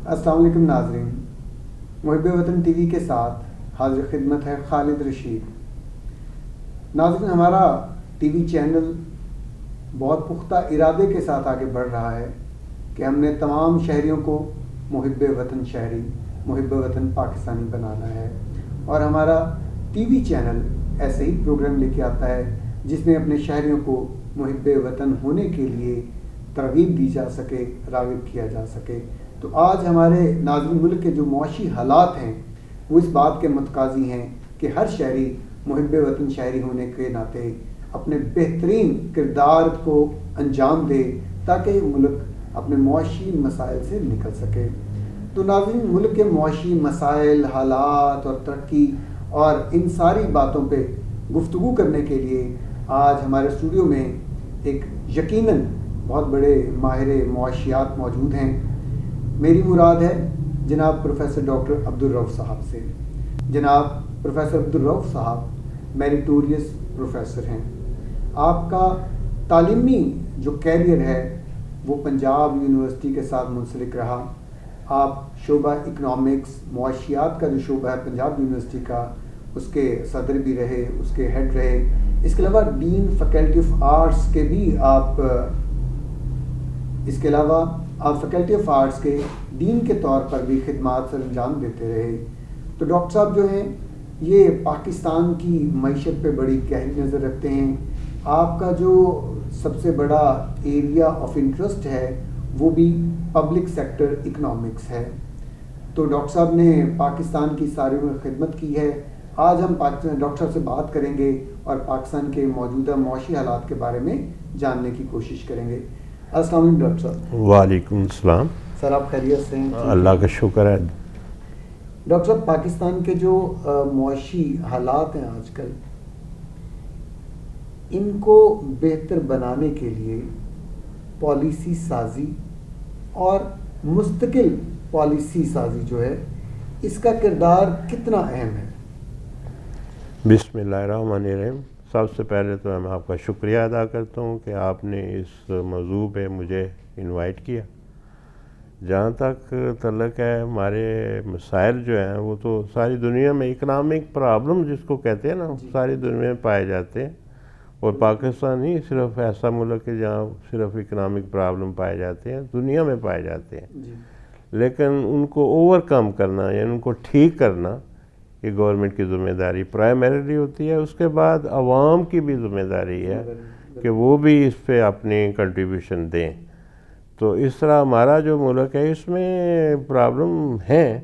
السلام علیکم ناظرین، محب وطن ٹی وی کے ساتھ حاضر خدمت ہے خالد رشید۔ ناظرین، ہمارا ٹی وی چینل بہت پختہ ارادے کے ساتھ آگے بڑھ رہا ہے کہ ہم نے تمام شہریوں کو محب وطن شہری، محب وطن پاکستانی بنانا ہے، اور ہمارا ٹی وی چینل ایسے ہی پروگرام لے کے آتا ہے جس میں اپنے شہریوں کو محب وطن ہونے کے لیے ترغیب دی جا سکے، راغب کیا جا سکے۔ تو آج ہمارے ناظرین ملک کے جو معاشی حالات ہیں وہ اس بات کے متقاضی ہیں کہ ہر شہری محب وطن شہری ہونے کے ناطے اپنے بہترین کردار کو انجام دے تاکہ ملک اپنے معاشی مسائل سے نکل سکے۔ تو ناظرین، ملک کے معاشی مسائل، حالات اور ترقی اور ان ساری باتوں پہ گفتگو کرنے کے لیے آج ہمارے اسٹوڈیو میں ایک یقیناً بہت بڑے ماہر معاشیات موجود ہیں۔ میری مراد ہے جناب پروفیسر ڈاکٹر عبدالرؤف صاحب سے۔ جناب پروفیسر عبدالرؤف صاحب میریٹوریس پروفیسر ہیں۔ آپ کا تعلیمی جو کیریئر ہے وہ پنجاب یونیورسٹی کے ساتھ منسلک رہا۔ آپ شعبہ اکنامکس، معاشیات کا جو شعبہ ہے پنجاب یونیورسٹی کا، اس کے صدر بھی رہے، اس کے ہیڈ رہے۔ اس کے علاوہ ڈین فیکلٹی آف آرٹس کے بھی آپ فیکلٹی آف آرٹس کے ڈین کے طور پر بھی خدمات سر انجام دیتے رہے۔ تو ڈاکٹر صاحب جو ہیں یہ پاکستان کی معیشت پہ بڑی گہری نظر رکھتے ہیں۔ آپ کا جو سب سے بڑا ایریا آف انٹرسٹ ہے وہ بھی پبلک سیکٹر اکنامکس ہے۔ تو ڈاکٹر صاحب نے پاکستان کی ساری عمر خدمت کی ہے۔ آج ہم ڈاکٹر صاحب سے بات کریں گے اور پاکستان کے موجودہ معاشی حالات کے بارے میں جاننے کی کوشش کریں گے۔ السلام علیکم ڈاکٹر صاحب۔ وعلیکم السلام۔ سر آپ خیریت سے ہیں؟ اللہ کا شکر ہے۔ ڈاکٹر صاحب، پاکستان کے جو معاشی حالات ہیں آج کل، ان کو بہتر بنانے کے لیے پالیسی سازی اور مستقل پالیسی سازی جو ہے اس کا کردار کتنا اہم ہے؟ بسم اللہ الرحمن الرحیم۔ سب سے پہلے تو میں آپ کا شکریہ ادا کرتا ہوں کہ آپ نے اس موضوع پہ مجھے انوائٹ کیا۔ جہاں تک تعلق ہے ہمارے مسائل جو ہیں وہ تو ساری دنیا میں اکنامک پرابلم جس کو کہتے ہیں نا، ساری دنیا میں پائے جاتے ہیں، اور پاکستان ہی صرف ایسا ملک ہے جہاں صرف اکنامک پرابلم پائے جاتے ہیں، دنیا میں پائے جاتے ہیں۔ لیکن ان کو اوور کم کرنا یعنی ان کو ٹھیک کرنا یہ گورنمنٹ کی ذمہ داری پرائمریلی ہوتی ہے۔ اس کے بعد عوام کی بھی ذمہ داری ہے کہ وہ بھی اس پہ اپنی کنٹریبیوشن دیں۔ تو اس طرح ہمارا جو ملک ہے اس میں پرابلم ہیں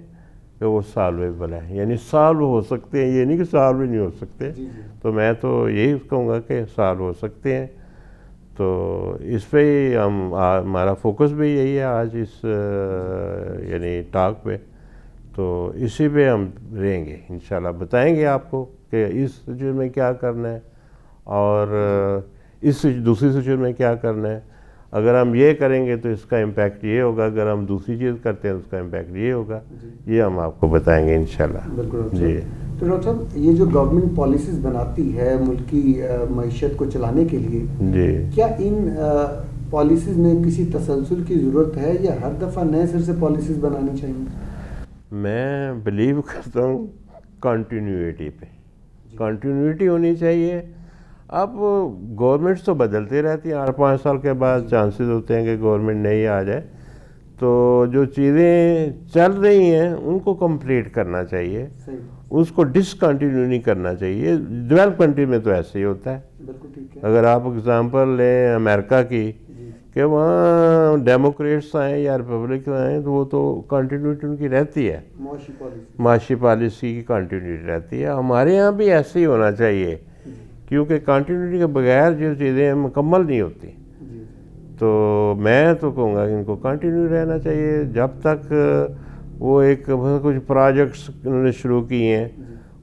کہ وہ سالویبل ہے، یعنی سالو ہو سکتے ہیں، یہ نہیں کہ سالو ہی نہیں ہو سکتے۔ تو میں تو یہی کہوں گا کہ سالو ہو سکتے ہیں۔ تو اس پہ ہی ہمارا فوکس بھی یہی ہے آج اس یعنی ٹاک پہ۔ تو اسی پہ ہم رہیں گے، انشاءاللہ بتائیں گے آپ کو کہ اس سچویشن میں کیا کرنا ہے اور اس دوسری سچویشن میں کیا کرنا ہے۔ اگر ہم یہ کریں گے تو اس کا امپیکٹ یہ ہوگا، اگر ہم دوسری چیز کرتے ہیں تو اس کا امپیکٹ یہ ہوگا۔ یہ ہم آپ کو بتائیں گے انشاءاللہ۔ بالکل جی۔ تو ڈاکٹر صاحب، یہ جو گورنمنٹ پالیسیز بناتی ہے ملک کی معیشت کو چلانے کے لیے، جی، کیا ان پالیسیز میں کسی تسلسل کی ضرورت ہے یا ہر دفعہ نئے سر سے پالیسیز بنانی چاہیے؟ میں بلیو کرتا ہوں کنٹینیوٹی پہ، کنٹینیوٹی ہونی چاہیے۔ اب گورنمنٹس تو بدلتے رہتی ہیں، ہر 5 سال کے بعد چانسز ہوتے ہیں کہ گورنمنٹ نئی آ جائے۔ تو جو چیزیں چل رہی ہیں ان کو کمپلیٹ کرنا چاہیے، اس کو ڈسکنٹینیو نہیں کرنا چاہیے۔ ڈیولپ کنٹری میں تو ایسے ہی ہوتا ہے۔ اگر آپ اگزامپل لیں امریکہ کی کہ وہاں ڈیموکریٹس آئیں یا ریپبلک آئیں تو وہ تو کنٹینیوٹی ان کی رہتی ہے، معاشی پالیسی کی کنٹینیوٹی رہتی ہے۔ ہمارے یہاں بھی ایسے ہی ہونا چاہیے، کیونکہ کنٹینیوٹی کے بغیر جو چیزیں مکمل نہیں ہوتی۔ تو میں تو کہوں گا کہ ان کو کنٹینیو رہنا چاہیے جب تک وہ ایک کچھ پروجیکٹس انہوں نے شروع کیے ہیں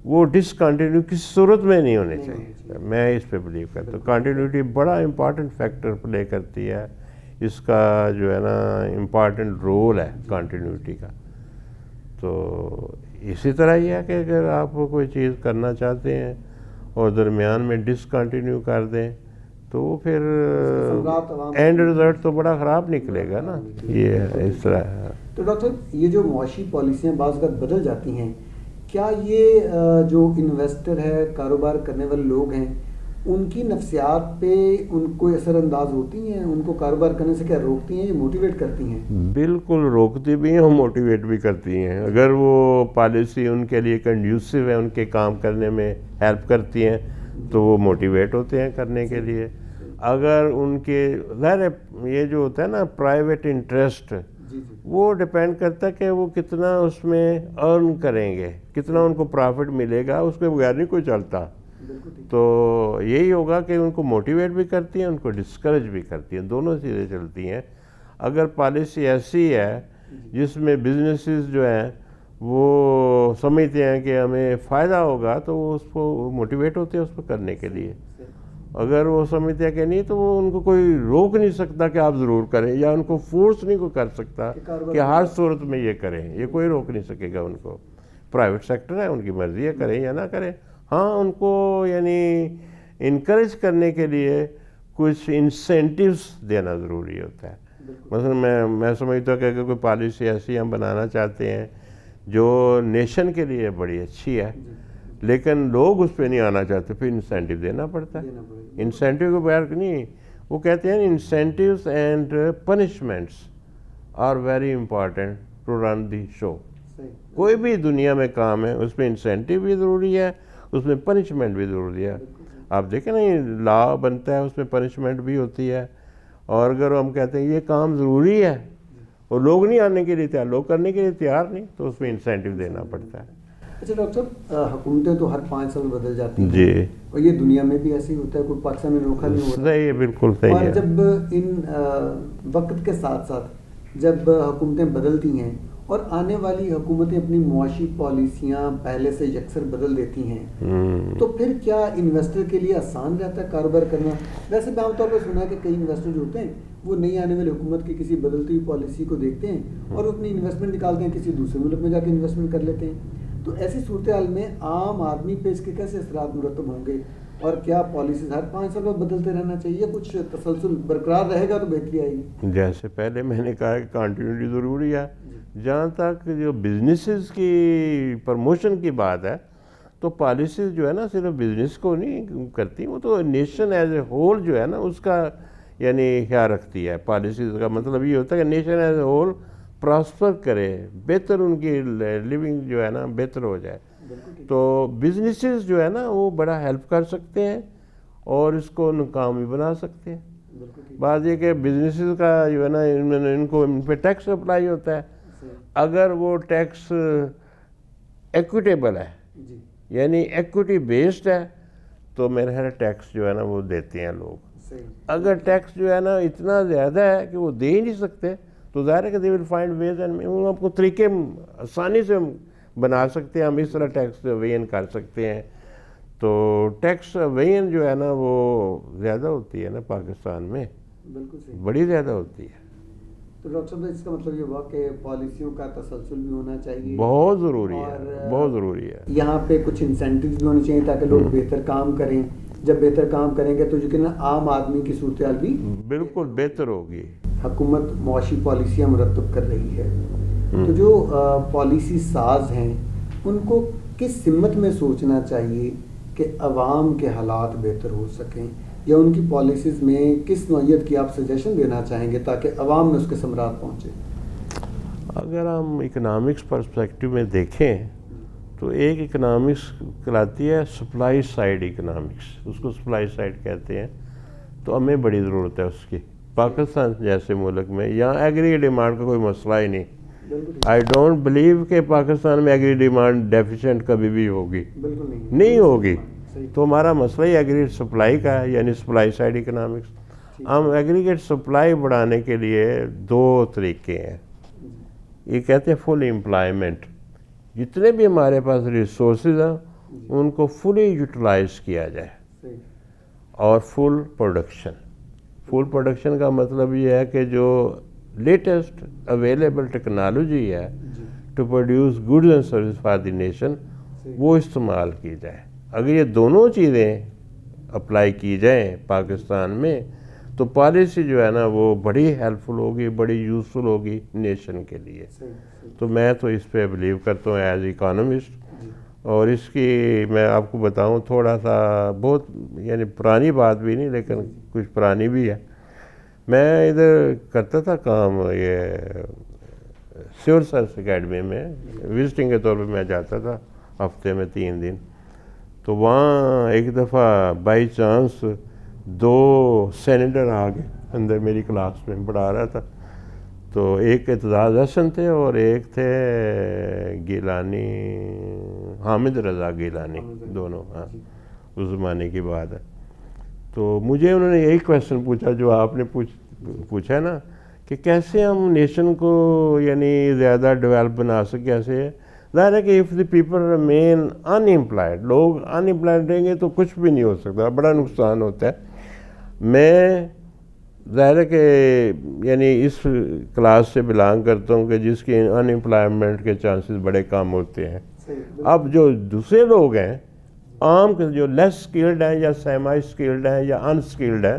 وہ ڈسکنٹینیو کسی صورت میں نہیں ہونے چاہیے۔ میں اس پہ بلیو کرتا ہوں کنٹینیوٹی بڑا امپارٹنٹ فیکٹر پلے کرتی ہے، اس کا جو ہے نا امپارٹنٹ رول ہے کنٹینیوٹی کا۔ تو اسی طرح یہ ہے کہ اگر آپ کوئی چیز کرنا چاہتے ہیں اور درمیان میں ڈسکنٹینیو کر دیں تو وہ پھر ثمرات عوام اینڈ رزلٹ تو بڑا خراب نکلے گا نا. یہ اس طرح ہے. تو ڈاکٹر صاحب یہ جو معاشی پالیسیاں بعض اوقات بدل جاتی ہیں، کیا یہ جو انویسٹر ہے، کاروبار کرنے والے لوگ ہیں، ان کی نفسیات پہ ان کو اثر انداز ہوتی ہیں؟ ان کو کاروبار کرنے سے کیا روکتی ہیں یا موٹیویٹ کرتی ہیں؟ بالکل روکتی بھی ہیں اور موٹیویٹ بھی کرتی ہیں. اگر وہ پالیسی ان کے لیے کنڈیوسو ہے، ان کے کام کرنے میں ہیلپ کرتی ہیں تو وہ موٹیویٹ ہوتے ہیں کرنے کے لیے. اگر ان کے ظاہر ہے یہ جو ہوتا ہے نا پرائیویٹ انٹرسٹ، وہ ڈپینڈ کرتا ہے کہ وہ کتنا اس میں ارن کریں گے، کتنا ان کو پرافٹ ملے گا، اس کے بغیر نہیں کوئی چلتا. تو یہی ہوگا کہ ان کو موٹیویٹ بھی کرتی ہیں، ان کو ڈسکریج بھی کرتی ہیں، دونوں چیزیں چلتی ہیں. اگر پالیسی ایسی ہے جس میں بزنسز جو ہیں وہ سمجھتے ہیں کہ ہمیں فائدہ ہوگا تو وہ اس کو موٹیویٹ ہوتے ہیں اس کو کرنے کے لیے. اگر وہ سمجھتے ہیں کہ نہیں تو وہ ان کو کوئی روک نہیں سکتا کہ آپ ضرور کریں، یا ان کو فورس نہیں کوئی کر سکتا کہ ہر صورت میں یہ کریں. یہ کوئی روک نہیں سکے گا ان کو. پرائیویٹ سیکٹر ہے، ان کی مرضی ہے، کریں یا نہ کریں. ہاں ان کو یعنی انکریج کرنے کے لیے کچھ انسینٹیوز دینا ضروری ہوتا ہے. مثلا میں سمجھتا ہوں کہ اگر کوئی پالیسی ایسی ہم بنانا چاہتے ہیں جو نیشن کے لیے بڑی اچھی ہے لیکن لوگ اس پہ نہیں آنا چاہتے، پھر انسینٹیو دینا پڑتا ہے. انسینٹیو کے بغیر نہیں. وہ کہتے ہیں incentives and punishments are very important to run the show. کوئی بھی دنیا میں کام ہے اس میں انسینٹیو بھی ضروری ہے، اس میں پنشمنٹ بھی ضروری ہے. آپ دیکھیں نا یہ لا بنتا ہے اس میں پنشمنٹ بھی ہوتی ہے. اور اگر ہم کہتے ہیں یہ کام ضروری ہے اور لوگ نہیں آنے کے لیے تیار، لوگ کرنے کے لیے تیار نہیں، تو اس میں انسینٹیو دینا پڑتا ہے. اچھا ڈاکٹر صاحب، حکومتیں تو ہر 5 سال بدل جاتی ہیں جی، اور یہ دنیا میں بھی ایسے ہی ہوتا ہے، کوئی پاکستان میں روکا نہیں ہوتا. صحیح ہے، بالکل صحیح ہے. اور جب ان وقت کے ساتھ ساتھ جب حکومتیں بدلتی ہیں اور آنے والی حکومتیں اپنی معاشی پالیسیاں پہلے سے یکسر بدل دیتی ہیں تو پھر کیا انویسٹر کے لیے آسان رہتا ہے کاروبار کرنا؟ ویسے میں عام طور پر سنا ہے کہ کئی انویسٹر جو ہوتے ہیں وہ نئی آنے والی حکومت کی کسی بدلتی ہوئی پالیسی کو دیکھتے ہیں اور اپنی انویسٹمنٹ نکالتے ہیں، کسی دوسرے ملک میں جا کے انویسٹمنٹ کر لیتے ہیں. تو ایسی صورتحال میں عام آدمی پہ اس کے کیسے اثرات مرتب ہوں گے؟ اور کیا پالیسیز ہر 5 سال میں بدلتے رہنا چاہیے؟ کچھ تسلسل برقرار رہے گا تو بہتری آئے گی. جیسے پہلے میں نے کہا کہ کنٹینیوٹی ضروری ہے. جہاں تک جو بزنسز کی پروموشن کی بات ہے تو پالیسیز جو ہے نا صرف بزنس کو نہیں کرتی، وہ تو نیشن ایز اے ہول جو ہے نا اس کا یعنی خیال رکھتی ہے. پالیسیز کا مطلب یہ ہوتا ہے کہ nation as a whole prosper کرے، بہتر ان کی لیونگ جو ہے نا بہتر ہو جائے. تو بزنسز جو ہے نا وہ بڑا ہیلپ کر سکتے ہیں اور اس کو ناکامی بنا سکتے ہیں. بات یہ کہ بزنسز کا جو ہے نا ان کو ان پہ ٹیکس اپلائی ہوتا ہے. اگر وہ ٹیکس ایکویٹیبل ہے یعنی ایکوٹی بیسڈ ہے تو میرا خیال ٹیکس جو ہے نا وہ دیتے ہیں لوگ. اگر ٹیکس جو ہے نا اتنا زیادہ ہے کہ وہ دے ہی نہیں سکتے تو ظاہر ہے کہ دے ول فائنڈ ویز، اینڈ وہ آپ کو طریقے آسانی سے بنا سکتے ہیں. ہم اس طرح ٹیکس وین کر سکتے ہیں. تو ٹیکس وین جو ہے نا وہ زیادہ ہوتی ہے نا پاکستان میں، بالکل صحیح، بڑی زیادہ ہوتی ہے. تو ڈاکٹر صاحب اس کا مطلب یہ ہوا کہ پالیسیوں کا تسلسل بھی ہونا چاہیے، بہت ضروری ہے، بہت ضروری ہے. یہاں پہ کچھ انسینٹیوز بھی ہونے چاہیے تاکہ لوگ بہتر کام کریں. جب بہتر کام کریں گے تو یقیناً عام آدمی کی صورتحال بھی بالکل بہتر ہوگی. حکومت معاشی پالیسیاں مرتب کر رہی ہے تو جو پالیسی ساز ہیں ان کو کس سمت میں سوچنا چاہیے کہ عوام کے حالات بہتر ہو سکیں، یا ان کی پالیسیز میں کس نوعیت کی آپ سجیشن دینا چاہیں گے تاکہ عوام میں اس کے ثمرات پہنچے؟ اگر ہم اکنامکس پرسپیکٹو میں دیکھیں تو ایک اکنامکس کہلاتی ہے سپلائی سائیڈ اکنامکس، اس کو سپلائی سائیڈ کہتے ہیں. تو ہمیں بڑی ضرورت ہے اس کی. پاکستان جیسے ملک میں یہاں ایگری ڈیمانڈ کا کوئی مسئلہ ہی نہیں. آئی ڈونٹ بلیو کہ پاکستان میں ایگری ڈیمانڈ ڈیفیشنٹ کبھی بھی ہوگی، نہیں ہوگی. تو ہمارا مسئلہ ہی ایگریگیٹ سپلائی کا ہے، یعنی سپلائی سائیڈ اکنامکس. ہم ایگریگیٹ سپلائی بڑھانے کے لیے 2 طریقے ہیں. یہ کہتے ہیں فل امپلائمنٹ، جتنے بھی ہمارے پاس ریسورسز ہیں ان کو فلی یوٹیلائز کیا جائے، اور فل پروڈکشن. فل پروڈکشن کا مطلب یہ ہے کہ جو لیٹسٹ اویلیبل ٹیکنالوجی ہے to produce goods and service for the nation وہ استعمال کی جائے. اگر یہ دونوں چیزیں اپلائی کی جائیں پاکستان میں تو پالیسی جو ہے نا وہ بڑی ہیلپ فل ہوگی, بڑی یوزفل ہوگی نیشن کے لیے. تو میں تو اس پہ بلیو کرتا ہوں ایز اکانومسٹ. اور اس کی میں آپ کو بتاؤں تھوڑا سا, بہت یعنی پرانی بات بھی نہیں لیکن کچھ پرانی بھی ہے. میں ادھر کرتا تھا کام یہ سول سائنس اکیڈمی میں, وزٹنگ کے طور پہ میں جاتا تھا ہفتے میں 3 دن. تو وہاں ایک دفعہ بائی چانس 2 سینیٹر آ گئے اندر میری کلاس میں, پڑھا رہا تھا. تو ایک اعتزاز احسن تھے اور ایک تھے گیلانی, حامد رضا گیلانی, دونوں. ہاں اس زمانے کی بات ہے. تو مجھے انہوں نے یہی کویسچن پوچھا جو آپ نے پوچھا نا کہ کیسے ہم نیشن کو یعنی زیادہ ڈیولپ بنا سکیں. کیسے ہے ظاہر ہے کہ if the people remain unemployed, لوگ ان امپلائڈ رہیں گے تو کچھ بھی نہیں ہو سکتا, بڑا نقصان ہوتا ہے. میں ظاہر ہے کہ یعنی اس کلاس سے بلانگ کرتا ہوں کہ جس کی ان امپلائمنٹ کے چانسز بڑے کم ہوتے ہیں. اب جو دوسرے لوگ ہیں عام کے جو لیس اسکلڈ ہیں یا سیمی اسکلڈ ہیں یا ان اسکلڈ ہیں,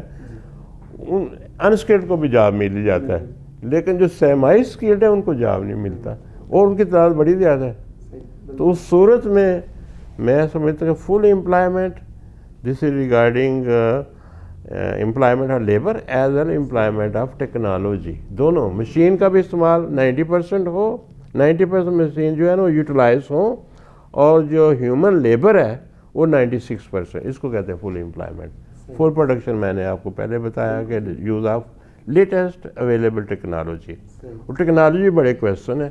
ان اسکلڈ کو بھی جاب مل جاتا ہے لیکن جو سیمی اسکلڈ ہیں ان کو جاب نہیں ملتا اور ان کی تعداد بڑی زیادہ ہے. تو اس صورت میں سمجھتا ہوں کہ full employment, this is regarding employment of labour as well employment of technology. دونوں مشین کا بھی استعمال 90% ہو, 90% مشین جو ہے نا وہ یوٹیلائز ہوں, اور جو ہیومن لیبر ہے وہ 96%. اس کو کہتے ہیں فل امپلائمنٹ. فل پروڈکشن میں نے آپ کو پہلے بتایا کہ use of latest available technology. اور ٹیکنالوجی بڑے کویسچن ہے,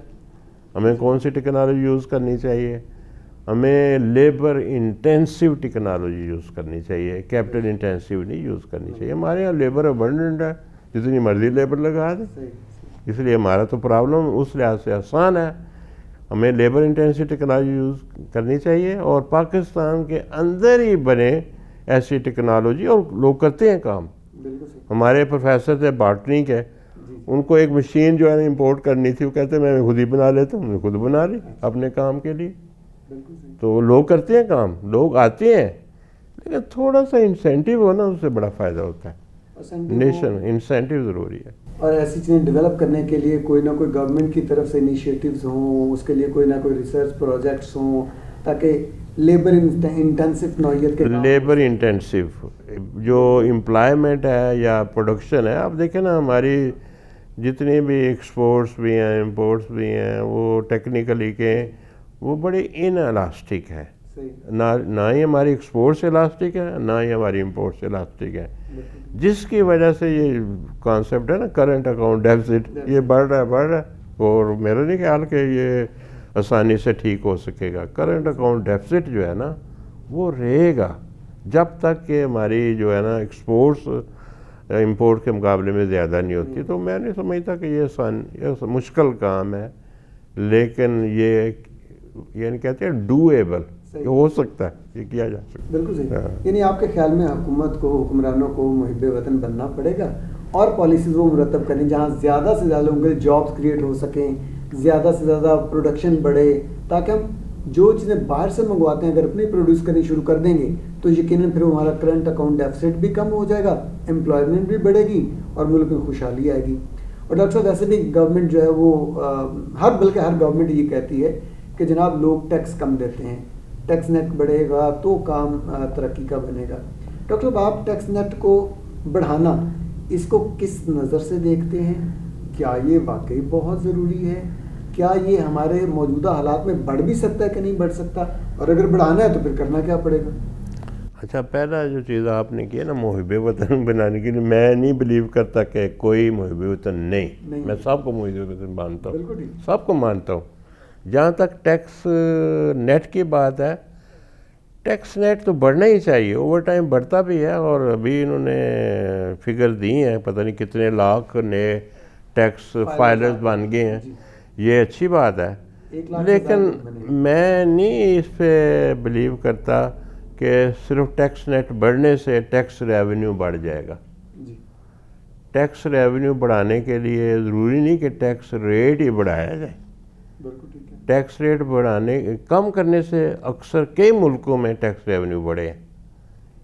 ہمیں کون سی ٹیکنالوجی یوز کرنی چاہیے. ہمیں لیبر انٹینسیو ٹیکنالوجی یوز کرنی چاہیے, کیپٹل انٹینسیو نہیں یوز کرنی چاہیے. ہمارے یہاں لیبر ابنڈنٹ ہے, جتنی مرضی لیبر لگا دیں, اس لیے ہمارا تو پرابلم اس لحاظ سے آسان ہے. ہمیں لیبر انٹینسیو ٹیکنالوجی یوز کرنی چاہیے اور پاکستان کے اندر ہی بنے ایسی ٹیکنالوجی, اور لوگ کرتے ہیں کام. ہمارے پروفیسر تھے باٹنی کے, ان کو ایک مشین جو ہے نا امپورٹ کرنی تھی, وہ کہتے ہیں میں خود ہی بنا لیتا ہوں. میں خود بنا لی اپنے کام کے لیے. تو لوگ کرتے ہیں کام, لوگ آتے ہیں, لیکن تھوڑا سا انسینٹیو ہو نا اس سے بڑا فائدہ ہوتا ہے. نیشن انسینٹیو ضروری ہے. اور ایسی چیزیں ڈیولپ کرنے کے لیے کوئی نہ کوئی گورنمنٹ کی طرف سے انیشیٹوز ہوں, اس کے لیے کوئی نہ کوئی ریسرچ پروجیکٹس ہوں تاکہ لیبر انٹینسو نوعیت کے لیبر انٹینسیو جو امپلائمنٹ ہے یا پروڈکشن ہے. آپ دیکھیں نا ہماری جتنی بھی ایکسپورٹس بھی ہیں امپورٹس بھی ہیں وہ ٹیکنیکلی کے وہ بڑے ان الاسٹک ہے. نہ ہی ہماری ایکسپورٹس الاسٹک ہے, نہ ہی ہماری امپورٹس الاسٹک ہے, جس کی وجہ سے یہ کانسیپٹ ہے نا کرنٹ اکاؤنٹ ڈیفیسٹ, یہ بڑھ رہا ہے. اور میرا نہیں خیال کہ یہ آسانی سے ٹھیک ہو سکے گا. کرنٹ اکاؤنٹ ڈیفیسٹ جو ہے نا وہ رہے گا جب تک کہ ہماری جو ہے نا ایکسپورٹس امپورٹ کے مقابلے میں زیادہ نہیں ہوتی. تو میں نہیں سمجھتا کہ یہ مشکل کام ہے, لیکن یہ یعنی کہتے ہیں ڈویبل, یہ ہو سکتا ہے, یہ کیا جا سکتا ہے. بالکل صحیح. یعنی آپ کے خیال میں حکومت کو, حکمرانوں کو محب وطن بننا پڑے گا اور پالیسیز وہ مرتب کریں جہاں زیادہ سے زیادہ لوگوں کے جابس کریٹ ہو سکیں, زیادہ سے زیادہ پروڈکشن بڑھے, تاکہ ہم جو چیزیں باہر سے منگواتے ہیں اگر اپنی پروڈیوس کرنی شروع کر دیں گے تو یقیناً پھر ہمارا کرنٹ اکاؤنٹ ڈیفیسٹ بھی کم ہو جائے گا, امپلائمنٹ بھی بڑھے گی اور ملک میں خوشحالی آئے گی. اور ڈاکٹر صاحب ویسے بھی گورنمنٹ جو ہے وہ بلکہ ہر گورنمنٹ یہ کہتی ہے کہ جناب لوگ ٹیکس کم دیتے ہیں, ٹیکس نیٹ بڑھے گا تو کام ترقی کا بنے گا. ڈاکٹر صاحب آپ ٹیکس نیٹ کو بڑھانا اس کو کس نظر سے دیکھتے ہیں؟ کیا یہ واقعی بہت ضروری ہے؟ کیا یہ ہمارے موجودہ حالات میں بڑھ بھی سکتا ہے کہ نہیں بڑھ سکتا, اور اگر بڑھانا ہے تو پھر کرنا کیا پڑے گا؟ اچھا, پہلا جو چیز آپ نے کی ہے نا محب وطن بنانے کے لیے, میں نہیں بلیو کرتا کہ کوئی محب وطن نہیں. میں سب کو محب وطن مانتا ہوں, سب کو مانتا ہوں. جہاں تک ٹیکس نیٹ کی بات ہے, ٹیکس نیٹ تو بڑھنا ہی چاہیے, اوور ٹائم بڑھتا بھی ہے. اور ابھی انہوں نے فگر دی ہیں, پتہ نہیں کتنے لاکھ نئے ٹیکس فائلرز بن گئے ہیں, یہ اچھی بات ہے. لیکن میں نہیں اس پہ بلیو کرتا کہ صرف ٹیکس نیٹ بڑھنے سے ٹیکس ریونیو بڑھ جائے گا. ٹیکس ریونیو بڑھانے کے لیے ضروری نہیں کہ ٹیکس ریٹ ہی بڑھایا جائے. ٹیکس ریٹ کم کرنے سے اکثر کئی ملکوں میں ٹیکس ریونیو بڑھے ہیں.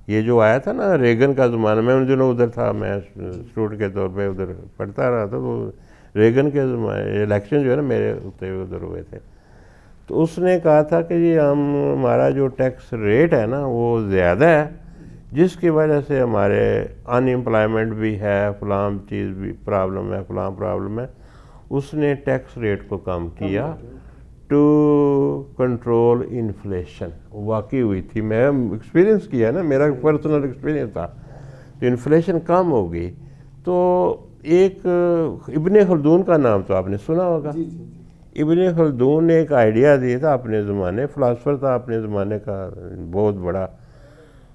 یہ جو آیا تھا نا ریگن کا زمانہ، میں ان دنوں ادھر تھا، میں اسٹوڈنٹ کے طور پہ ادھر پڑھتا رہا تھا، تو ریگن کے زمانے الیکشن جو ہے نا میرے ہوتے ہوئے ادھر ہوئے تھے، تو اس نے کہا تھا کہ جی ہمارا جو ٹیکس ریٹ ہے نا وہ زیادہ ہے، جس کی وجہ سے ہمارے ان امپلائمنٹ بھی ہے، فلاں چیز بھی پرابلم ہے، فلاں پرابلم ہے. اس نے ٹیکس ریٹ کو کم کیا ٹو کنٹرول انفلیشن. واقعی ہوئی تھی، میں ایکسپیرینس کیا نا، میرا پرسنل ایکسپیرینس تھا. تو انفلیشن کم ہو گئی. تو ایک ابن خلدون کا نام تو آپ نے سنا ہوگا. ابن خلدون نے ایک آئیڈیا دیا تھا اپنے زمانے، فلاسفر تھا اپنے زمانے کا بہت بڑا.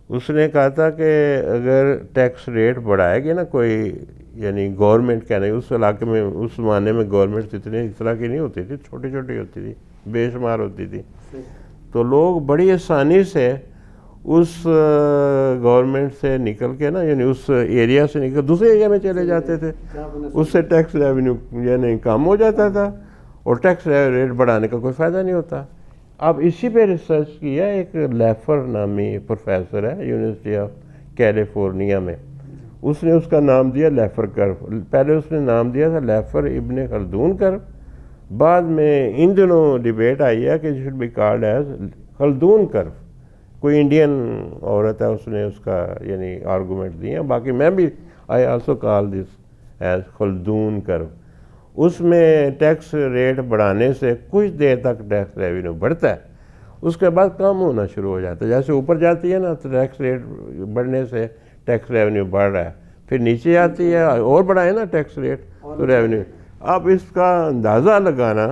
اس نے کہا تھا کہ اگر ٹیکس ریٹ بڑھائے گی نا کوئی، یعنی گورنمنٹ کیا نہیں، اس علاقے میں اس زمانے میں گورنمنٹ اتنے اس طرح کی نہیں ہوتی تھی، چھوٹی چھوٹی ہوتی تھی، بے شمار ہوتی تھی، تو لوگ بڑی آسانی سے اس گورنمنٹ سے نکل کے نا، یعنی اس ایریا سے نکل دوسرے ایریا میں چلے جاتے تھے. اس سے ٹیکس ریونیو یعنی کم ہو جاتا تھا، اور ٹیکس ریٹ بڑھانے کا کوئی فائدہ نہیں ہوتا. اب اسی پہ ریسرچ کیا ایک لیفر نامی پروفیسر ہے یونیورسٹی آف کیلیفورنیا میں. اس نے اس کا نام دیا لیفر کرو. پہلے اس نے نام دیا تھا لیفر ابن خلدون کرو. بعد میں ان دنوں ڈیبیٹ آئی ہے کہ شوڈ بی کالڈ ایز خلدون کرو. کوئی انڈین عورت ہے، اس نے اس کا یعنی آرگومنٹ دیے. باقی میں بھی I also call this as خلدون کرو. اس میں ٹیکس ریٹ بڑھانے سے کچھ دیر تک ٹیکس ریونیو بڑھتا ہے، اس کے بعد کم ہونا شروع ہو جاتا ہے. جیسے اوپر جاتی ہے نا تو ٹیکس ریٹ بڑھنے سے ٹیکس ریونیو بڑھ رہا ہے، پھر نیچے آتی ہے اور بڑھائے نا ٹیکس ریٹ تو ریونیو. اب اس کا اندازہ لگانا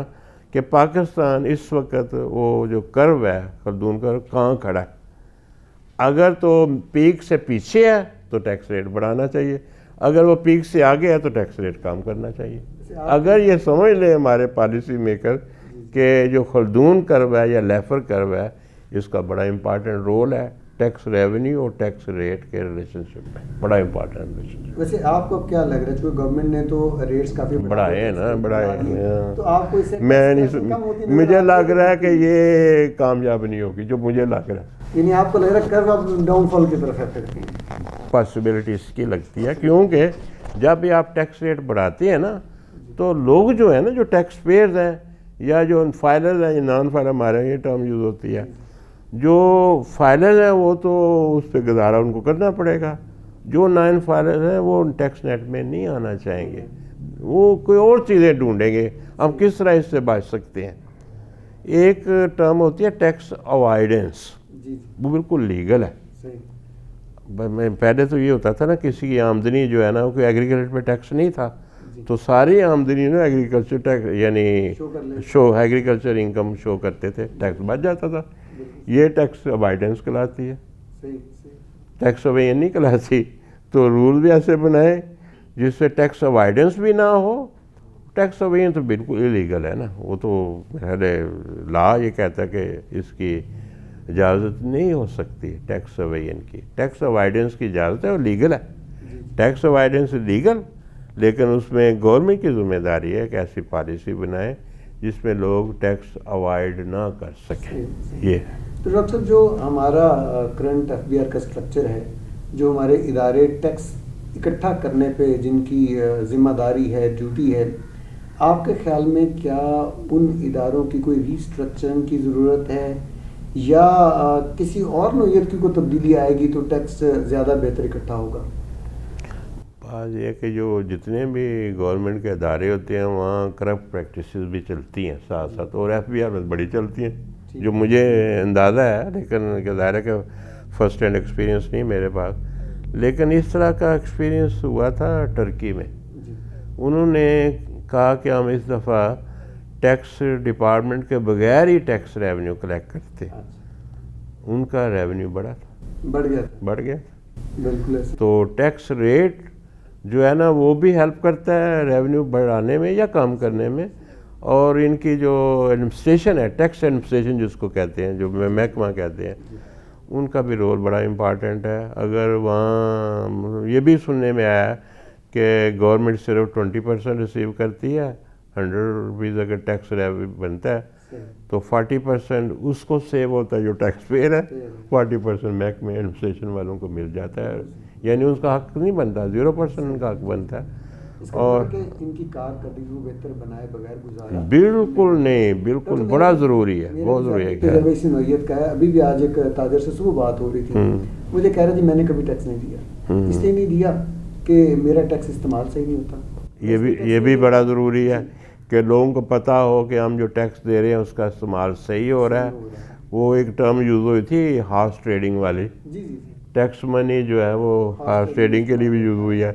کہ پاکستان اس وقت وہ جو کرو ہے خلدون کرو کہاں کھڑا ہے. اگر تو پیک سے پیچھے ہے تو ٹیکس ریٹ بڑھانا چاہیے، اگر وہ پیک سے آگے ہے تو ٹیکس ریٹ کم کرنا چاہیے. اگر یہ سمجھ لیں ہمارے پالیسی میکر کہ جو خلدون کرو ہے یا لیفر کرو ہے، اس کا بڑا امپارٹنٹ رول ہے ٹیکس ریونیو اور ٹیکس ریٹ کے ریلیشن شپ میں، بڑا امپارٹنٹ ریلیشن. ویسے آپ کو کیا لگ رہا ہے، چونکہ گورنمنٹ نے تو ریٹس کافی بڑھائے ہیں نا، بڑھائے ہیں، تو آپ کو اس سے میں نہیں، مجھے لگ رہا ہے کہ یہ کامیاب نہیں ہوگی، جو مجھے لگ رہا ہے. یعنی آپ کو لگ رہا ہے کرو اب ڈاؤن فال کی طرف ہے پھر؟ پاسبلٹی اس کی لگتی ہے، کیونکہ جب بھی آپ ٹیکس ریٹ بڑھاتے ہیں نا تو لوگ جو ہیں نا، جو ٹیکس پیئرز ہیں یا جو فائلرز ہیں، یہ نان فائلر ہمارے یہ ٹرم یوز ہوتی ہے، جو فائلرز ہیں وہ تو اس پہ گزارا ان کو کرنا پڑے گا. جو نان فائلرز ہیں وہ ٹیکس نیٹ میں نہیں آنا چاہیں گے، وہ کوئی اور چیزیں ڈھونڈیں گے. ہم کس طرح اس سے بچ سکتے ہیں؟ ایک ٹرم ہوتی ہے ٹیکس اوائڈنس، وہ بالکل لیگل ہے. پہلے تو یہ ہوتا تھا نا، کسی کی آمدنی جو ہے نا، کوئی ایگریکلچر پہ ٹیکس نہیں تھا تو ساری آمدنی نا ایگریکلچر ٹیکس یعنی ایگریکلچر انکم شو کرتے تھے، ٹیکس بچ جاتا تھا. یہ ٹیکس اوائڈنس کہلاتی ہے، ٹیکس اویژن نہیں کہلاتی. تو رول بھی ایسے بنائے جس سے ٹیکس اوائڈنس بھی نہ ہو. ٹیکس اویژن تو بالکل الیگل ہے نا، وہ تو لا یہ کہتا ہے کہ اس کی اجازت نہیں ہو سکتی ٹیکس اویژن کی. ٹیکس اوائڈنس کی اجازت ہے اور لیگل ہے. ٹیکس اوائڈنس لیگل، لیکن اس میں گورنمنٹ کی ذمہ داری ہے کہ ایسی پالیسی بنائے جس میں لوگ ٹیکس اوائڈ نہ کر سکیں. یہ تو ڈاکٹر صاحب، جو ہمارا کرنٹ ایف بی آر کا اسٹرکچر ہے، جو ہمارے ادارے ٹیکس اکٹھا کرنے پہ جن کی ذمہ داری ہے، ڈیوٹی ہے، آپ کے خیال میں کیا ان اداروں کی کوئی ری اسٹرکچرنگ کی ضرورت ہے، یا کسی اور نوعیت کی کوئی تبدیلی آئے گی تو ٹیکس زیادہ بہتر اکٹھا ہوگا؟ بات یہ کہ جو جتنے بھی گورنمنٹ کے ادارے ہوتے ہیں وہاں کرپٹ پریکٹسز بھی چلتی ہیں ساتھ ساتھ، اور ایف بی آر میں بڑی چلتی ہیں، جو مجھے اندازہ ہے، لیکن ظاہر ہے کہ فرسٹ ہینڈ ایکسپیرینس نہیں میرے پاس. لیکن اس طرح کا ایکسپیرینس ہوا تھا ٹرکی میں. انہوں نے کہا کہ ہم اس دفعہ ٹیکس ڈپارٹمنٹ کے بغیر ہی ٹیکس ریونیو کلیکٹ کرتے. ان کا ریونیو بڑھ گیا. بالکل. تو ٹیکس ریٹ جو ہے نا وہ بھی ہیلپ کرتا ہے ریونیو بڑھانے میں یا کم کرنے میں. اور ان کی جو ایڈمنسٹریشن ہے، ٹیکس ایڈمنسٹریشن جس کو کہتے ہیں، جو محکمہ کہتے ہیں، ان کا بھی رول بڑا امپارٹنٹ ہے. اگر وہاں یہ بھی سننے میں آیا کہ گورنمنٹ صرف 20% ریسیو کرتی ہے، 100 روپیز اگر ٹیکس بنتا ہے تو 40% اس کو سیو ہوتا ہے جو ٹیکس پیئر ہے, 40% محکمہ ایڈمنسٹریشن والوں کو مل جاتا ہے, یعنی اس کا حق نہیں بنتا, 0% ان کا حق بنتا ہے. اور ان کی کارکردگی کو بہتر بنائے بغیر گزارا بالکل نہیں, بالکل بڑا ضروری ہے, بہت ضروری ہے. تجربہ اسی نوعیت کا ہے. ابھی بھی آج ایک تاجر سے صبح بات ہو رہی تھی, مجھے کہہ رہا جی میں نے کبھی ٹیکس نہیں دیا, اس لیے نہیں دیا کہ میرا ٹیکس استعمال صحیح نہیں ہوتا. یہ بھی بڑا ضروری ہے کہ لوگوں کو پتہ ہو کہ ہم جو ٹیکس دے رہے ہیں اس کا استعمال صحیح ہو رہا ہے. وہ ایک ٹرم یوز ہوئی تھی ہارس ٹریڈنگ والی, ٹیکس منی جو ہے وہ ہارس ٹریڈنگ کے لیے بھی یوز ہوئی ہے.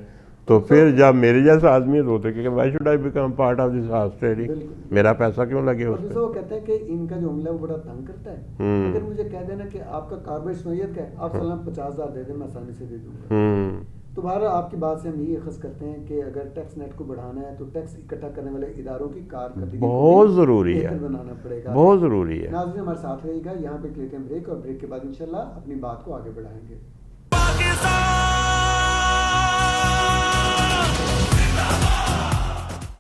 تو پھر جب میرے جیسا آدمی ہوتے کہ why should I become part of this horse trading, میرا پیسہ کیوں لگے اس پہ. وہ کہتے ہیں کہ ان کا جو عملہ ہے وہ بڑا تنگ کرتا ہے. اگر مجھے کہہ دینا کہ آپ کا کاروبار اس نوعیت کا ہے, آپ سالانہ 50,000 دے دیں, میں آسانی سے دے دوں گا. تو بہرحال آپ کی بات سے ہم یہی اخذ کرتے ہیں کہ اگر ٹیکس نیٹ کو بڑھانا ہے تو ٹیکس اکٹھا کرنے والے اداروں کی کارکردگی بہت ضروری ہے, بنانا پڑے گا, بہت ضروری ہے. ناظرین ہمارے ساتھ رہیے گا, یہاں پہ لیتے ہیں بریک, اور بریک کے بعد انشاءاللہ اپنی بات کو آگے بڑھائیں گے.